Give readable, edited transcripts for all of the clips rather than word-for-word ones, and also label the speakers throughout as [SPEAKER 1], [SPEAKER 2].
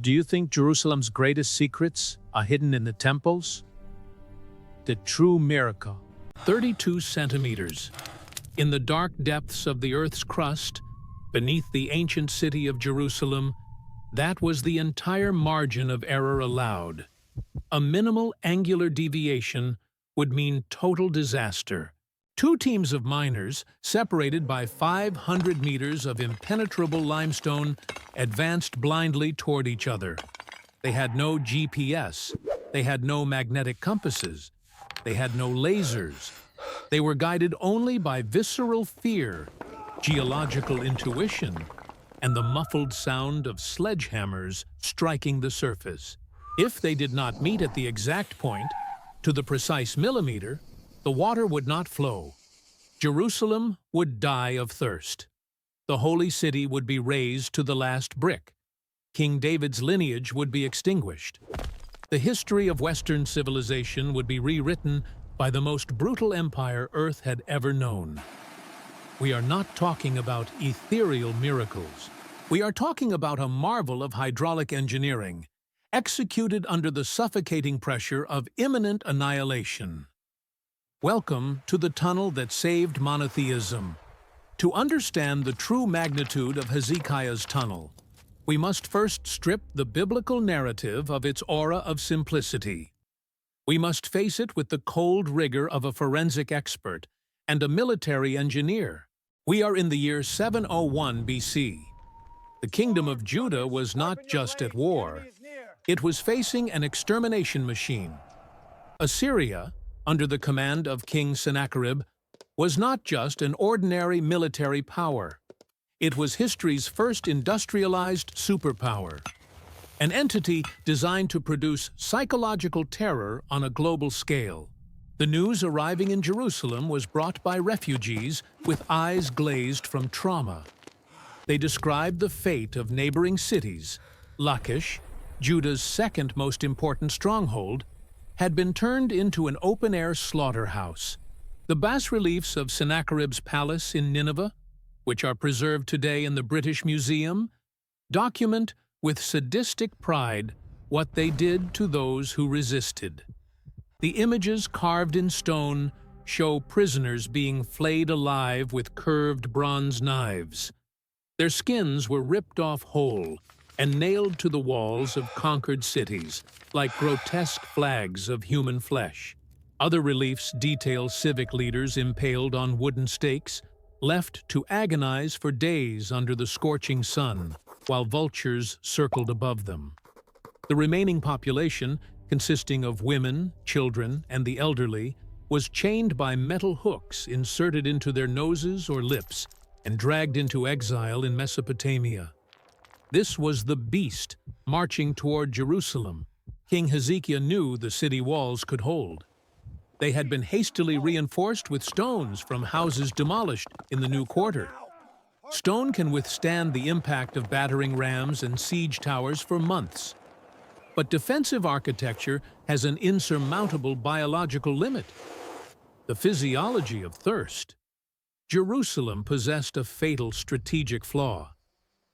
[SPEAKER 1] Do you think Jerusalem's greatest secrets are hidden in the temples? The true miracle.
[SPEAKER 2] 32 centimeters. In the dark depths of the earth's crust, beneath the ancient city of Jerusalem, that was the entire margin of error allowed. A minimal angular deviation would mean total disaster. Two teams of miners, separated by 500 meters of impenetrable limestone, advanced blindly toward each other. They had no GPS. They had no magnetic compasses. They had no lasers. They were guided only by visceral fear, geological intuition, and the muffled sound of sledgehammers striking the surface. If they did not meet at the exact point, to the precise millimeter, the water would not flow. Jerusalem would die of thirst. The holy city would be razed to the last brick. King David's lineage would be extinguished. The history of Western civilization would be rewritten by the most brutal empire Earth had ever known. We are not talking about ethereal miracles. We are talking about a marvel of hydraulic engineering, executed under the suffocating pressure of imminent annihilation. Welcome to the tunnel that saved monotheism. To understand the true magnitude of Hezekiah's tunnel, we must first strip the biblical narrative of its aura of simplicity. We must face it with the cold rigor of a forensic expert and a military engineer. We are in the year 701 BC. The kingdom of Judah was not just at war. It was facing an extermination machine. Assyria, under the command of King Sennacherib, was not just an ordinary military power. It was history's first industrialized superpower, an entity designed to produce psychological terror on a global scale. The news arriving in Jerusalem was brought by refugees with eyes glazed from trauma. They described the fate of neighboring cities. Lachish, Judah's second most important stronghold, had been turned into an open-air slaughterhouse. The bas-reliefs of Sennacherib's palace in Nineveh, which are preserved today in the British Museum, document with sadistic pride what they did to those who resisted. The images carved in stone show prisoners being flayed alive with curved bronze knives. Their skins were ripped off whole and nailed to the walls of conquered cities like grotesque flags of human flesh. Other reliefs detail civic leaders impaled on wooden stakes, left to agonize for days under the scorching sun, while vultures circled above them. The remaining population, consisting of women, children, and the elderly, was chained by metal hooks inserted into their noses or lips and dragged into exile in Mesopotamia. This was the beast marching toward Jerusalem. King Hezekiah knew the city walls could hold. They had been hastily reinforced with stones from houses demolished in the new quarter. Stone can withstand the impact of battering rams and siege towers for months. But defensive architecture has an insurmountable biological limit: the physiology of thirst. Jerusalem possessed a fatal strategic flaw,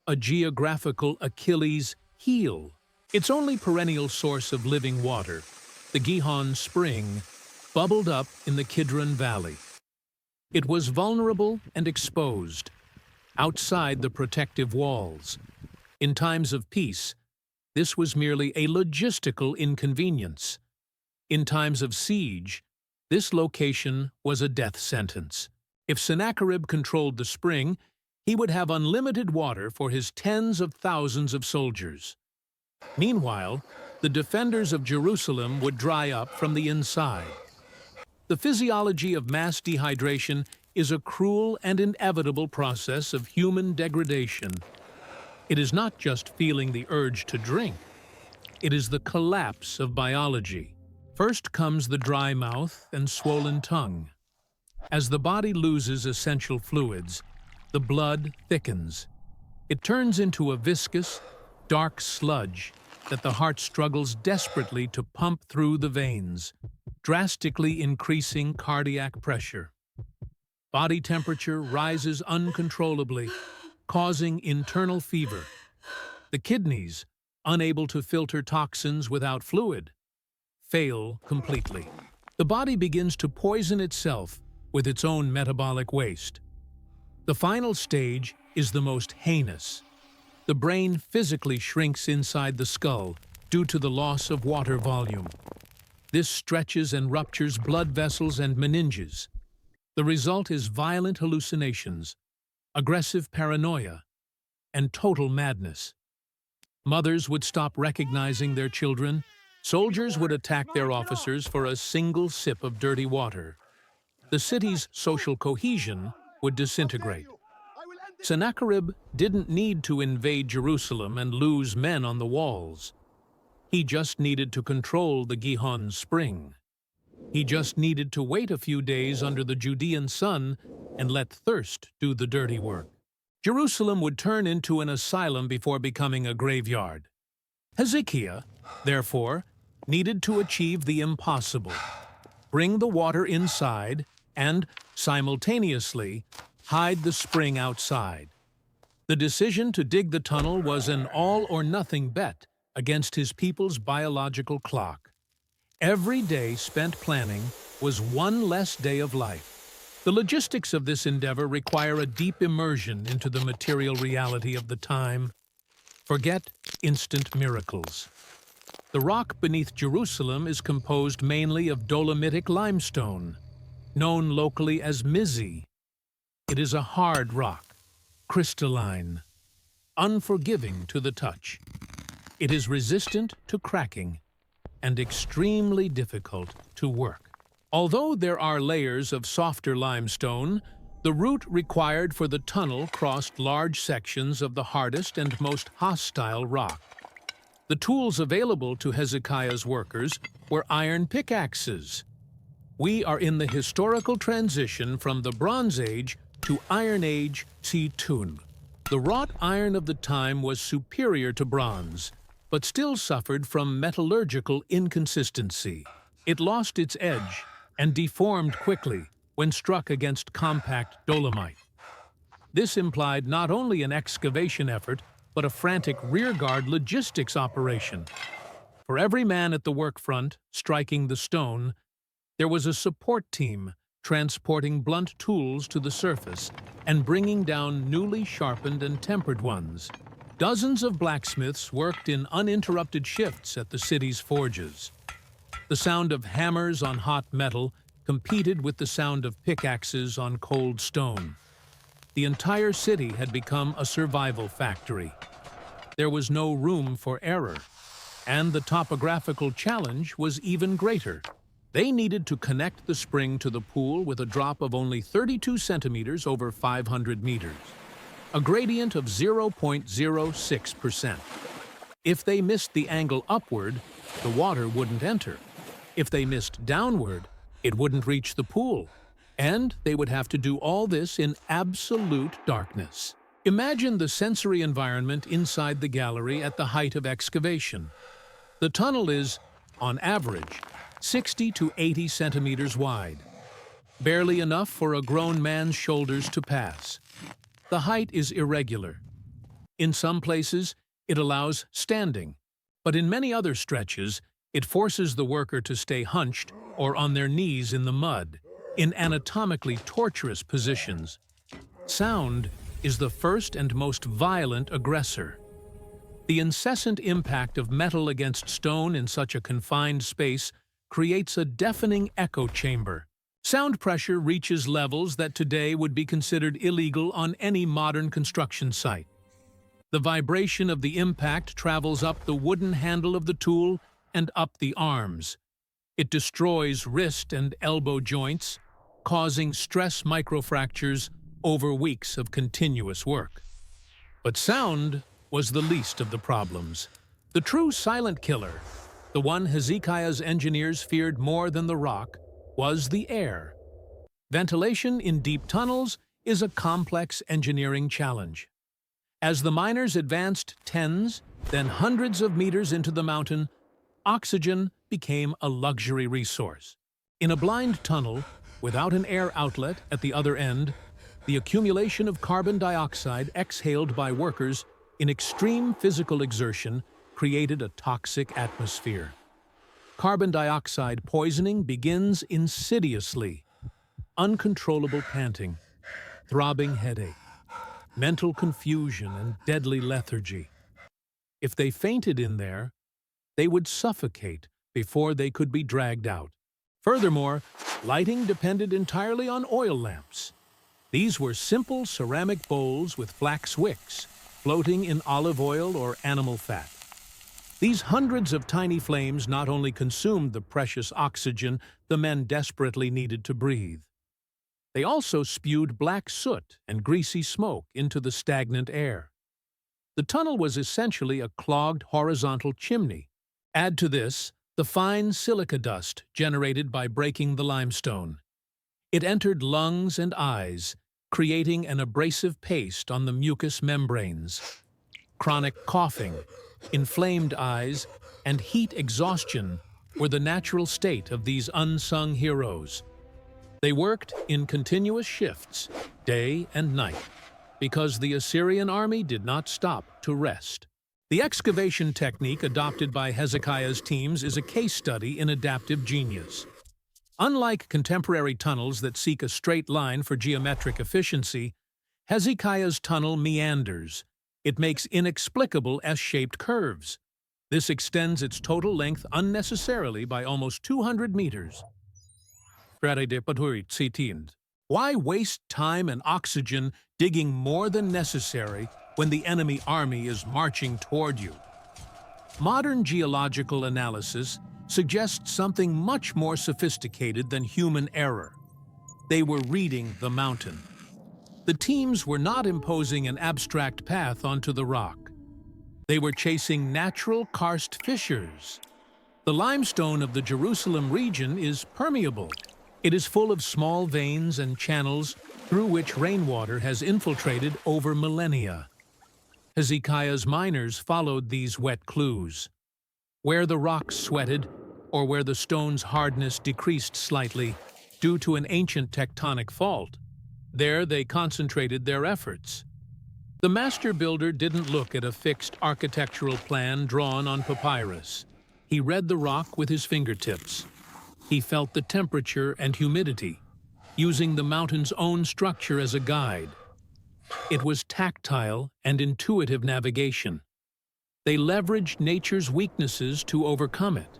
[SPEAKER 2] a geographical Achilles heel. Its only perennial source of living water, the Gihon Spring, bubbled up in the Kidron Valley. It was vulnerable and exposed, outside the protective walls. In times of peace, this was merely a logistical inconvenience. In times of siege, this location was a death sentence. If Sennacherib controlled the spring, he would have unlimited water for his tens of thousands of soldiers. Meanwhile, the defenders of Jerusalem would dry up from the inside. The physiology of mass dehydration is a cruel and inevitable process of human degradation. It is not just feeling the urge to drink. It is the collapse of biology. First comes the dry mouth and swollen tongue. As the body loses essential fluids, the blood thickens. It turns into a viscous, dark sludge that the heart struggles desperately to pump through the veins, drastically increasing cardiac pressure. Body temperature rises uncontrollably, causing internal fever. The kidneys, unable to filter toxins without fluid, fail completely. The body begins to poison itself with its own metabolic waste. The final stage is the most heinous. The brain physically shrinks inside the skull due to the loss of water volume. This stretches and ruptures blood vessels and meninges. The result is violent hallucinations, aggressive paranoia, and total madness. Mothers would stop recognizing their children. Soldiers would attack their officers for a single sip of dirty water. The city's social cohesion would disintegrate. Sennacherib didn't need to invade Jerusalem and lose men on the walls. He just needed to control the Gihon Spring. He just needed to wait a few days under the Judean sun and let thirst do the dirty work. Jerusalem would turn into an asylum before becoming a graveyard. Hezekiah, therefore, needed to achieve the impossible: bring the water inside and, simultaneously, hide the spring outside. The decision to dig the tunnel was an all-or-nothing bet against his people's biological clock. Every day spent planning was one less day of life. The logistics of this endeavor require a deep immersion into the material reality of the time. Forget instant miracles. The rock beneath Jerusalem is composed mainly of dolomitic limestone, known locally as Mizzi. It is a hard rock, crystalline, unforgiving to the touch. It is resistant to cracking and extremely difficult to work. Although there are layers of softer limestone, the route required for the tunnel crossed large sections of the hardest and most hostile rock. The tools available to Hezekiah's workers were iron pickaxes. We are in the historical transition from the Bronze Age to Iron Age Tun. The wrought iron of the time was superior to bronze, but still suffered from metallurgical inconsistency. It lost its edge and deformed quickly when struck against compact dolomite. This implied not only an excavation effort, but a frantic rearguard logistics operation. For every man at the work front striking the stone, there was a support team transporting blunt tools to the surface and bringing down newly sharpened and tempered ones. Dozens of blacksmiths worked in uninterrupted shifts at the city's forges. The sound of hammers on hot metal competed with the sound of pickaxes on cold stone. The entire city had become a survival factory. There was no room for error, and the topographical challenge was even greater. They needed to connect the spring to the pool with a drop of only 32 centimeters over 500 meters, a gradient of 0.06%. If they missed the angle upward, the water wouldn't enter. If they missed downward, it wouldn't reach the pool, and they would have to do all this in absolute darkness. Imagine the sensory environment inside the gallery at the height of excavation. The tunnel is, on average, 60 to 80 centimeters wide, barely enough for a grown man's shoulders to pass. The height is irregular. In some places, it allows standing, but in many other stretches, it forces the worker to stay hunched or on their knees in the mud, in anatomically torturous positions. Sound is the first and most violent aggressor. The incessant impact of metal against stone in such a confined space creates a deafening echo chamber. Sound pressure reaches levels that today would be considered illegal on any modern construction site. The vibration of the impact travels up the wooden handle of the tool and up the arms. It destroys wrist and elbow joints, causing stress microfractures over weeks of continuous work. But sound was the least of the problems. The true silent killer, the one Hezekiah's engineers feared more than the rock, was the air. Ventilation in deep tunnels is a complex engineering challenge. As the miners advanced tens, then hundreds of meters into the mountain, oxygen became a luxury resource. In a blind tunnel, without an air outlet at the other end, the accumulation of carbon dioxide exhaled by workers in extreme physical exertion created a toxic atmosphere. Carbon dioxide poisoning begins insidiously. Uncontrollable panting, throbbing headache, mental confusion, and deadly lethargy. If they fainted in there, they would suffocate before they could be dragged out. Furthermore, lighting depended entirely on oil lamps. These were simple ceramic bowls with flax wicks, floating in olive oil or animal fat. These hundreds of tiny flames not only consumed the precious oxygen the men desperately needed to breathe, they also spewed black soot and greasy smoke into the stagnant air. The tunnel was essentially a clogged horizontal chimney. Add to this the fine silica dust generated by breaking the limestone. It entered lungs and eyes, creating an abrasive paste on the mucous membranes. Chronic coughing, inflamed eyes, and heat exhaustion were the natural state of these unsung heroes. They worked in continuous shifts, day and night, because the Assyrian army did not stop to rest. The excavation technique adopted by Hezekiah's teams is a case study in adaptive genius. Unlike contemporary tunnels that seek a straight line for geometric efficiency, Hezekiah's tunnel meanders. It makes inexplicable S-shaped curves. This extends its total length unnecessarily by almost 200 meters. Why waste time and oxygen digging more than necessary when the enemy army is marching toward you? Modern geological analysis suggests something much more sophisticated than human error. They were reading the mountain. The teams were not imposing an abstract path onto the rock. They were chasing natural karst fissures. The limestone of the Jerusalem region is permeable. It is full of small veins and channels through which rainwater has infiltrated over millennia. Hezekiah's miners followed these wet clues. Where the rocks sweated, or where the stone's hardness decreased slightly due to an ancient tectonic fault, there they concentrated their efforts. The master builder didn't look at a fixed architectural plan drawn on papyrus. He read the rock with his fingertips. He felt the temperature and humidity, using the mountain's own structure as a guide. It was tactile and intuitive navigation. They leveraged nature's weaknesses to overcome it.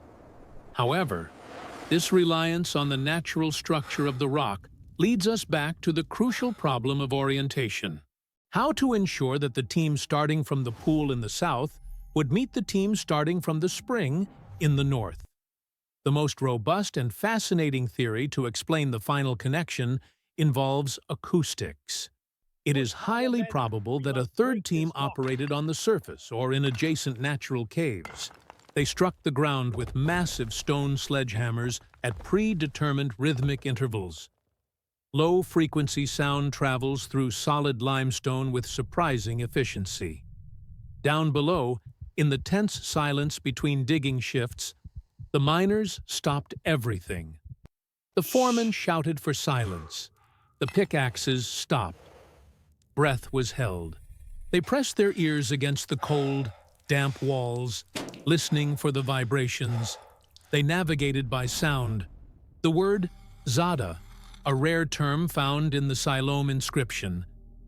[SPEAKER 2] However, this reliance on the natural structure of the rock leads us back to the crucial problem of orientation. How to ensure that the team starting from the pool in the south would meet the team starting from the spring in the north. The most robust and fascinating theory to explain the final connection involves acoustics. It is highly probable that a third team operated on the surface or in adjacent natural caves. They struck the ground with massive stone sledgehammers at predetermined rhythmic intervals. Low-frequency sound travels through solid limestone with surprising efficiency. Down below, in the tense silence between digging shifts, the miners stopped everything. The foreman shouted for silence. The pickaxes stopped. Breath was held. They pressed their ears against the cold, damp walls, listening for the vibrations. They navigated by sound. The word zada, a rare term found in the Siloam inscription,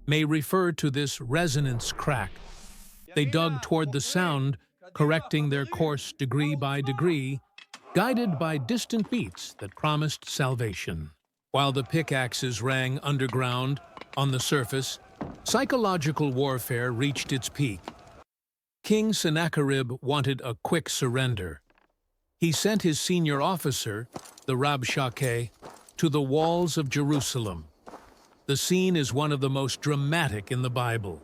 [SPEAKER 2] may refer to this resonance crack. They dug toward the sound, correcting their course degree by degree, guided by distant beats that promised salvation. While the pickaxes rang underground, on the surface, psychological warfare reached its peak. King Sennacherib wanted a quick surrender. He sent his senior officer, the Rabshakeh, to the walls of Jerusalem. The scene is one of the most dramatic in the Bible.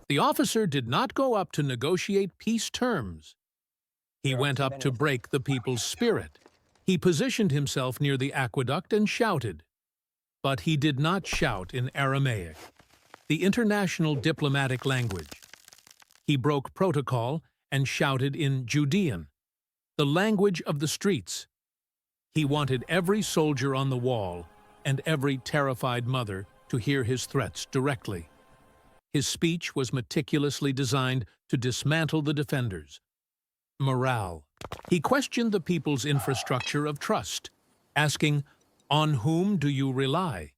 [SPEAKER 2] The officer did not go up to negotiate peace terms. He went up to break the people's spirit. He positioned himself near the aqueduct and shouted. But he did not shout in Aramaic, the international diplomatic language. He broke protocol and shouted in Judean, the language of the streets. He wanted every soldier on the wall and every terrified mother to hear his threats directly. His speech was meticulously designed to dismantle the defenders, morale. He questioned the people's infrastructure of trust, asking, "On whom do you rely?"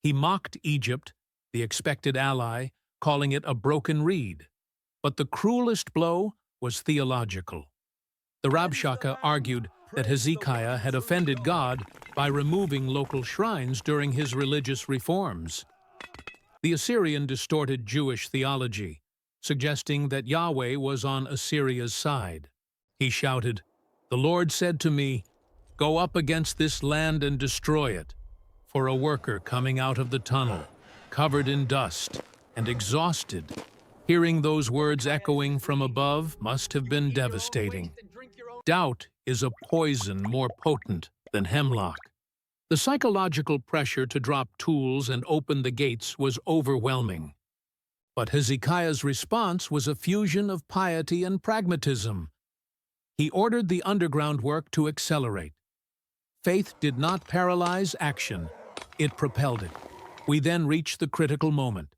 [SPEAKER 2] He mocked Egypt, the expected ally, calling it a broken reed. But the cruelest blow was theological. The Rabshakeh argued that Hezekiah had offended God by removing local shrines during his religious reforms. The Assyrian distorted Jewish theology, suggesting that Yahweh was on Assyria's side. He shouted, "The Lord said to me, 'Go up against this land and destroy it,' for a worker coming out of the tunnel, covered in dust and exhausted, hearing those words echoing from above must have been devastating. Doubt is a poison more potent than hemlock. The psychological pressure to drop tools and open the gates was overwhelming. But Hezekiah's response was a fusion of piety and pragmatism. He ordered the underground work to accelerate. Faith did not paralyze action, it propelled it. We then reach the critical moment,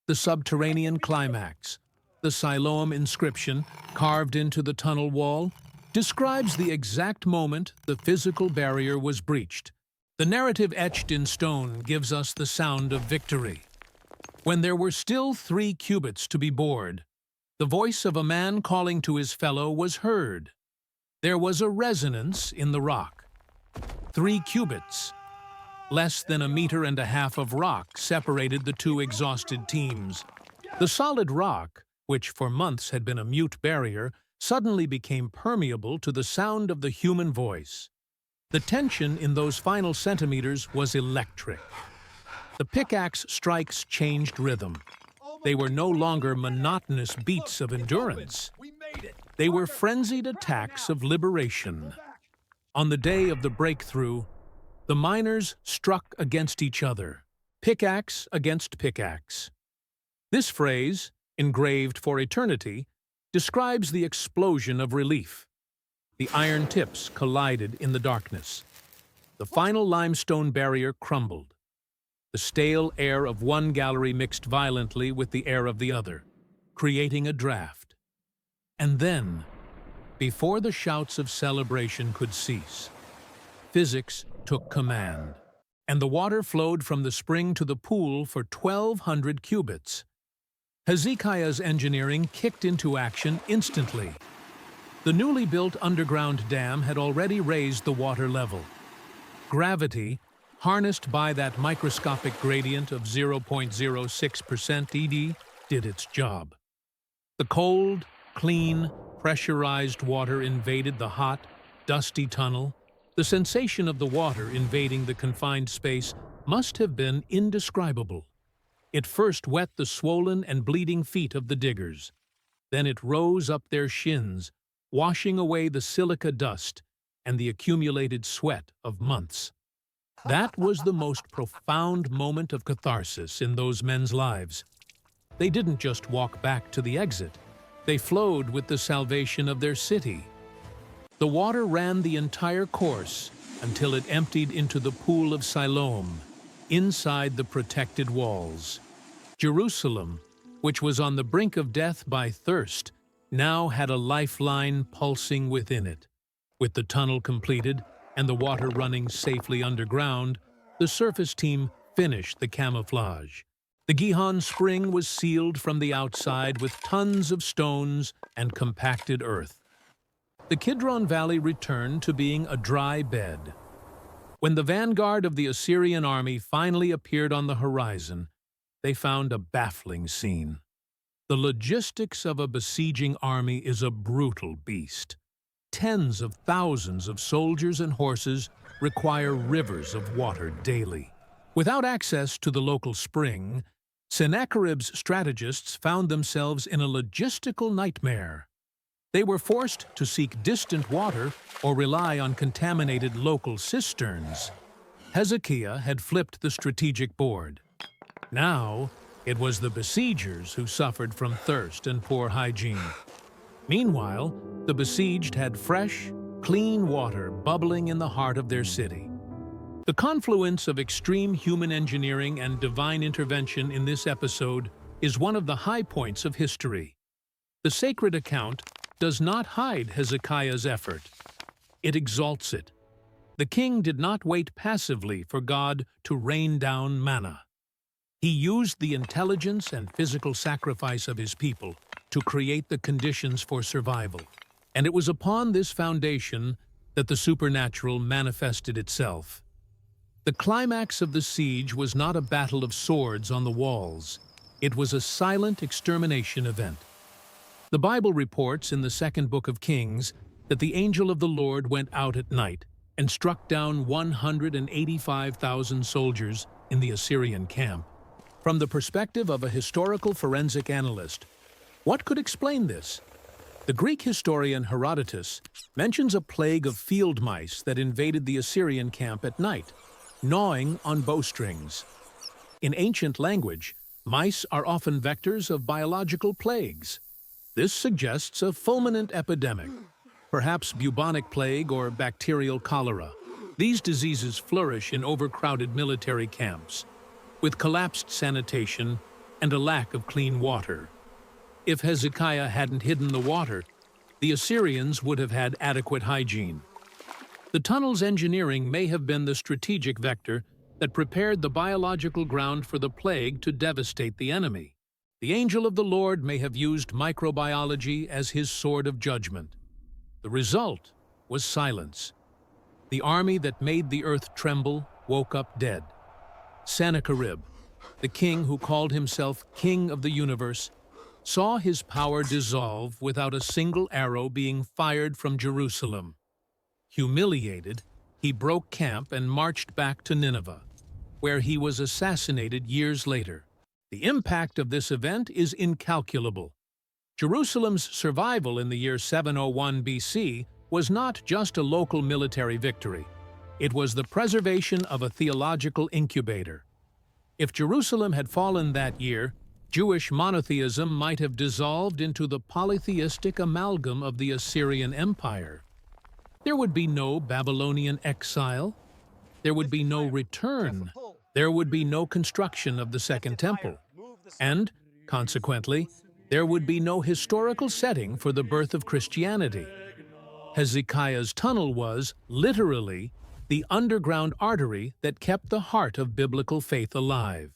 [SPEAKER 2] the subterranean climax. The Siloam inscription, carved into the tunnel wall, describes the exact moment the physical barrier was breached. The narrative etched in stone gives us the sound of victory. When there were still 3 cubits to be bored, the voice of a man calling to his fellow was heard. There was a resonance in the rock. 3 cubits. Less than 1.5 meters of rock separated the 2 exhausted teams. The solid rock, which for months had been a mute barrier, suddenly became permeable to the sound of the human voice. The tension in those final centimeters was electric. The pickaxe strikes changed rhythm. They were no longer monotonous beats of endurance. They were frenzied attacks of liberation. On the day of the breakthrough, the miners struck against each other, pickaxe against pickaxe. This phrase, engraved for eternity, describes the explosion of relief. The iron tips collided in the darkness. The final limestone barrier crumbled. The stale air of one gallery mixed violently with the air of the other, creating a draft. And then, before the shouts of celebration could cease, physics took command, and the water flowed from the spring to the pool for 1,200 cubits. Hezekiah's engineering kicked into action instantly. The newly built underground dam had already raised the water level. Gravity, harnessed by that microscopic gradient of 0.06% ED, did its job. The cold, clean, pressurized water invaded the hot, dusty tunnel. The sensation of the water invading the confined space must have been indescribable. It first wet the swollen and bleeding feet of the diggers. Then it rose up their shins, washing away the silica dust and the accumulated sweat of months. That was the most profound moment of catharsis in those men's lives. They didn't just walk back to the exit. They flowed with the salvation of their city. The water ran the entire course until it emptied into the pool of Siloam, inside the protected walls. Jerusalem, which was on the brink of death by thirst, now had a lifeline pulsing within it. With the tunnel completed and the water running safely underground, the surface team finished the camouflage. The Gihon Spring was sealed from the outside with tons of stones and compacted earth. The Kidron Valley returned to being a dry bed. When the vanguard of the Assyrian army finally appeared on the horizon, they found a baffling scene. The logistics of a besieging army is a brutal beast. Tens of thousands of soldiers and horses require rivers of water daily. Without access to the local spring, Sennacherib's strategists found themselves in a logistical nightmare. They were forced to seek distant water or rely on contaminated local cisterns. Hezekiah had flipped the strategic board. Now, it was the besiegers who suffered from thirst and poor hygiene. Meanwhile, the besieged had fresh, clean water bubbling in the heart of their city. The confluence of extreme human engineering and divine intervention in this episode is one of the high points of history. The sacred account does not hide Hezekiah's effort. It exalts it. The king did not wait passively for God to rain down manna. He used the intelligence and physical sacrifice of his people to create the conditions for survival. And it was upon this foundation that the supernatural manifested itself. The climax of the siege was not a battle of swords on the walls. It was a silent extermination event. The Bible reports in the second book of Kings that the angel of the Lord went out at night and struck down 185,000 soldiers in the Assyrian camp. From the perspective of a historical forensic analyst, what could explain this? The Greek historian Herodotus mentions a plague of field mice that invaded the Assyrian camp at night, gnawing on bowstrings. In ancient language, mice are often vectors of biological plagues. This suggests a fulminant epidemic, perhaps bubonic plague or bacterial cholera. These diseases flourish in overcrowded military camps, with collapsed sanitation and a lack of clean water. If Hezekiah hadn't hidden the water, the Assyrians would have had adequate hygiene. The tunnel's engineering may have been the strategic vector that prepared the biological ground for the plague to devastate the enemy. The angel of the Lord may have used microbiology as his sword of judgment. The result was silence. The army that made the earth tremble woke up dead. Sennacherib, the king who called himself King of the Universe, saw his power dissolve without a single arrow being fired from Jerusalem. Humiliated, he broke camp and marched back to Nineveh, where he was assassinated years later. The impact of this event is incalculable. Jerusalem's survival in the year 701 BC was not just a local military victory. It was the preservation of a theological incubator. If Jerusalem had fallen that year, Jewish monotheism might have dissolved into the polytheistic amalgam of the Assyrian Empire. There would be no Babylonian exile. There would be no return. There would be no construction of the Second Temple. And, consequently, there would be no historical setting for the birth of Christianity. Hezekiah's tunnel was, literally, the underground artery that kept the heart of biblical faith alive.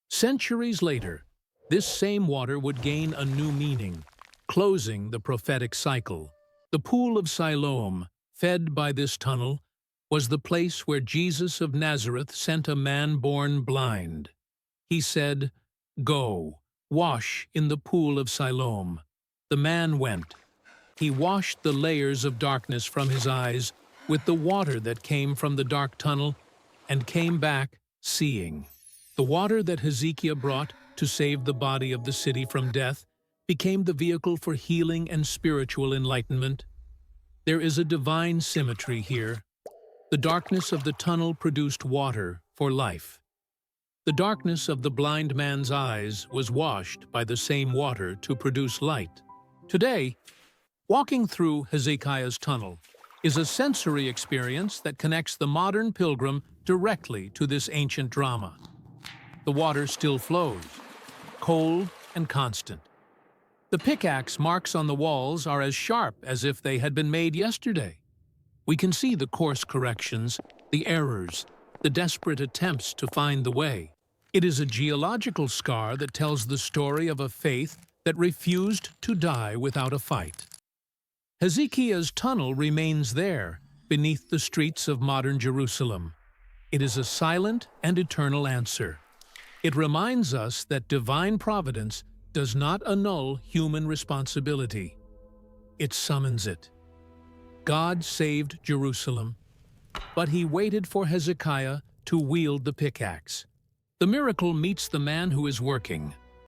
[SPEAKER 2] Centuries later, this same water would gain a new meaning, closing the prophetic cycle. The pool of Siloam, fed by this tunnel, was the place where Jesus of Nazareth sent a man born blind. He said, "Go, wash in the pool of Siloam." The man went. He washed the layers of darkness from his eyes with the water that came from the dark tunnel and came back seeing. The water that Hezekiah brought to save the body of the city from death became the vehicle for healing and spiritual enlightenment. There is a divine symmetry here. The darkness of the tunnel produced water for life. The darkness of the blind man's eyes was washed by the same water to produce light. Today, walking through Hezekiah's tunnel is a sensory experience that connects the modern pilgrim directly to this ancient drama. The water still flows, cold and constant. The pickaxe marks on the walls are as sharp as if they had been made yesterday. We can see the course corrections, the errors, the desperate attempts to find the way. It is a geological scar that tells the story of a faith that refused to die without a fight. Hezekiah's tunnel remains there, beneath the streets of modern Jerusalem. It is a silent and eternal answer. It reminds us that divine providence does not annul human responsibility. It summons it. God saved Jerusalem, but he waited for Hezekiah to wield the pickaxe. The miracle meets the man who is working.